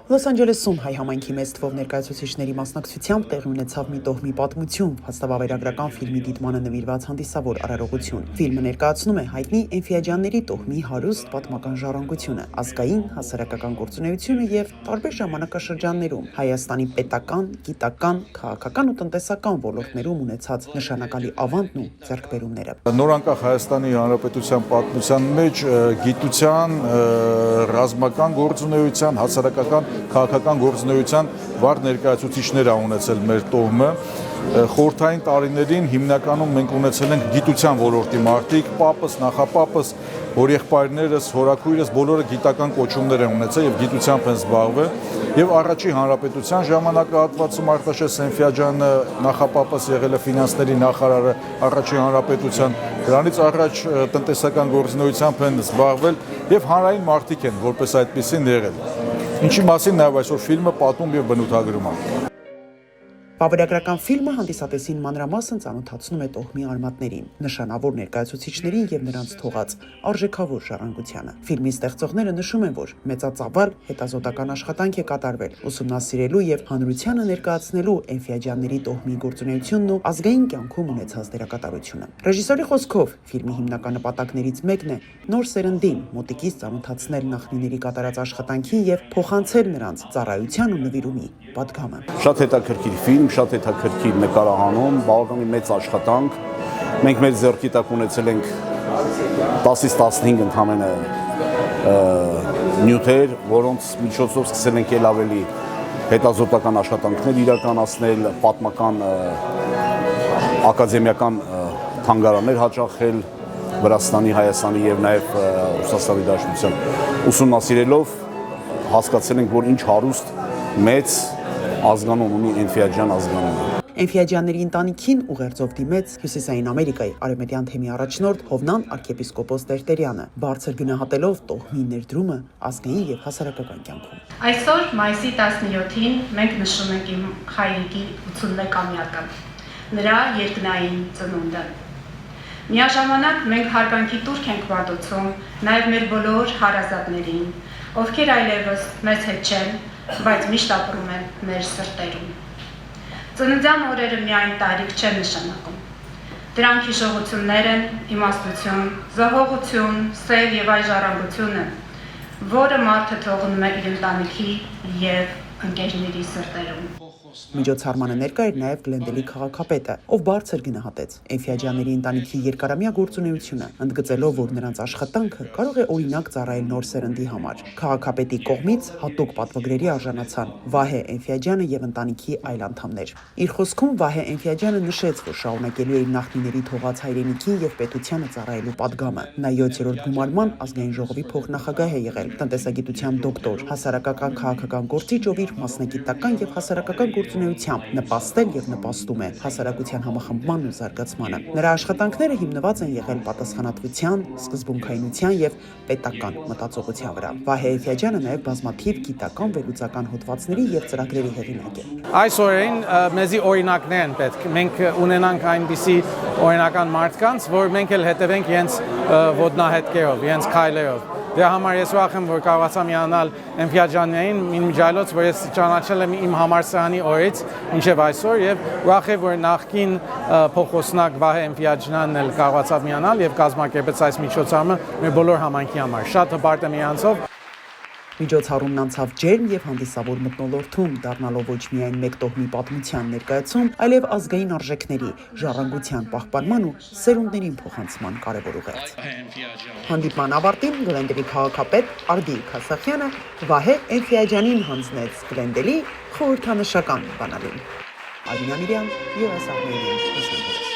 Լոս Անջելեսում հայ համայնքի մեծ թվով ներկայացուցիչների մասնակցությամբ տեղի ունեցավ մի տոհմի պատմություն, փաստավավերագրական ֆիլմի դիտմանը նվիրված հանդիսավոր արարողություն։ Ֆիլմը ներկայացնում է հայտնի Էնֆիաջյանների տոհմի հարուստ պատմական ժառանգությունը, ազգային, հասարակական գործունեությունը եւ տարբեր ժամանակաշրջաններում Հայաստանի պետական, գիտական, քաղաքական ու տնտեսական ոլորտներում ունեցած նշանակալի ավանդն ու ձեռքբերումները։ Նորանկախ Հայաստանի Հանրապետության պատմության մեջ գիտության, ռազմական գործունեության, հասարակական քաղաքական գործունեության վառ ներկայացուցիչներ ա ունեցել մեր տոհմը։ Խորհրդային տարիներին հիմնականում մենք ունեցել ենք գիտության ոլորտի մարդիկ, պապս, նախապապս, հորեղբայրներս, հորաքույրս բոլորը գիտական կոչումներ են ունեցել եւ գիտությամբ են զբաղվել։ Եվ առաջի հանրապետության ժամանակահատվածում Արտաշես Էնֆիաջյանը նախապապս եղել է ֆինանսների նախարարը առաջի հանրապետության, դրանից առաջ տնտեսական գործունեությամբ են զբաղվել եւ հանրային մարդիկ են որպես այդպեսին եղել։ Ինչի մասին նաեւ այսօր ֆիլմը պատում եւ բնութագրում է։ Վավերագրական ֆիլմը հանդիսատեսին մանրամասն ծանոթացնում է տոհմի արմատներին, նշանավոր ներկայացուցիչներին եւ նրանց թողած արժեքավոր ժառանգությանը։ Ֆիլմի ստեղծողները նշում են, որ մեծածավալ հետազոտական աշխատանք է կատարվել ուսումնասիրելու եւ հանրությանը ներկայացնելու Էնֆիաջյանների տոհմի գործունեությունն ու ազգային կյանքում ունեցած դերակատարությունը։ Ռեժիսորի խոսքով ֆիլմի հիմնական նպատակներից մեկն է նոր սերնդին մոտիկից ծանոթացնել նախնիների կատարած աշխատանքին եւ փոխանցել նրանց ծառայության ու նվիրումի պատգամը։ Շատ հետաքրքիր ֆիլմ, շատ հետաքրքիր նկարահանում, բավականին մեծ աշխատանք։ Մենք մեր ձեռքի տակ ունեցել ենք 10-ից 15 ընդամենը նյութեր, որոնց միջոցով սկսել ենք ել ավելի հետազոտական աշխատանքներ իրականացնել, պատմական ակադեմիական թանգարաններ հաճախել Վրաստանի, Հայաստանի եւ նաեւ Ռուսաստանի Դաշնության ուսումնասիրելով հասկացել ենք, որ ինչ հարուստ մեծ ազգանուն ունի Էնֆիաջյան ազգանունը։ Էնֆիաջյանների ընտանիքին ուղերձով դիմեց Հյուսիսային Ամերիկայի արևմտյան թեմի առաջնորդ Հովնան arczepiskopos Տերտերյանը, բարձր գնահատելով տոհմի ներդրումը ազգային եւ հասարակական կյանքում։ Այսօր մայիսի 17-ին մենք նշում ենք իմ հայրիկի 81-ամյակը, նրա երկնային ծնունդը։ Միաժամանակ մենք հարգանքի տուրք ենք մատուցում նաեւ մեր բոլոր հարազատներին, ովքեր այլևս մեզ հետ չեն, բայց միշտ ապրում են մեր սրտերում։ Ծննդյան օրերը միայն տարիք չեն նշանակում։ Դրանք հիշողություններ են, իմաստություն, զոհողություն, սև եւ այլ ժառանգությունը, որը մարդը թողնում է իր ընտանիքի եւ ընկերների սրտերում։ Միջոցառմանը ներկա էր նաև Գլենդելի քաղաքապետը, ով բարձր գնահատեց Էնֆիաջյանների ընտանիքի երկարամյա գործունեությունը, ընդգծելով, որ նրանց աշխատանքը կարող է օրինակ ծառայել նոր սերնդի համար։ Քաղաքապետի կողմից հատուկ պատվոգրերի արժանացան Վահե Էնֆիաջյանը եւ ընտանիքի այլ անդամներ։ Իր խոսքում Վահե Էնֆիաջյանը նշեց, որ շարունակելու է իր նախնիների թողած հայրենիքին եւ պետությանը ծառայելու պատգամը։ Նա 7-րդ գումարման ազգային ժողովի փոխնախագահ է եղել, տնտեսագիտության դոկտոր, հասարակական քաղաքական գործիչ, ով իր մասնագիտական եւ հասարակական գործունեությամբ նպաստել եւ նպաստում է հասարակության համախմբման ու զարգացմանը։ Նրա աշխատանքները հիմնված են եղել պատասխանատվության, սկզբունքայնության եւ պետական մտածողության վրա։ Վահե Էնֆիաջյանը նաեւ բազմաթիվ գիտական վերլուծական հոդվածների եւ ծրագրերի հեղինակ է։ Այս օրերին մեզի օրինակներ են պետք։ Մենք ունենանք այնպիսի օրինական մարդկանց, որ մենք էլ հետևենք իրենց ոտնահետքերով, իրենց քայլերով։ Դրա համար ես ուրախ եմ, որ կարողացա միանալ Էնֆիաջյաններին, իմ միջայլոց, որ ես ճանաչել եմ իմ համալսարանի օրից մինչև այսօր եւ ուրախ եմ, որ նախկին փոխոսնակ Վահե Էնֆիաջյանն էլ կարողացավ միանալ եւ կազմակերպեց այս միջոցառումը մեր բոլոր համայնքի համար։ Շատ հպարտ եմ իրանցով։ Միջոցառումն անցավ ջերմ եւ հանդիսավոր մթնոլորտում, դառնալով ոչ միայն մեկ տոհմի պատմության ներկայացում, այլև ազգային արժեքների, ժառանգության պահպանման ու սերունդներին փոխանցման կարևոր ուղերձ։ Հանդիպման ավարտին Գլենդելի քաղաքապետ Արդի Քասախյանը Վահե Էնֆիաջյանին հանձնեց Գլենդելի խորհրդանշական բանալին։ Արմինա Միրյան, US Armenian.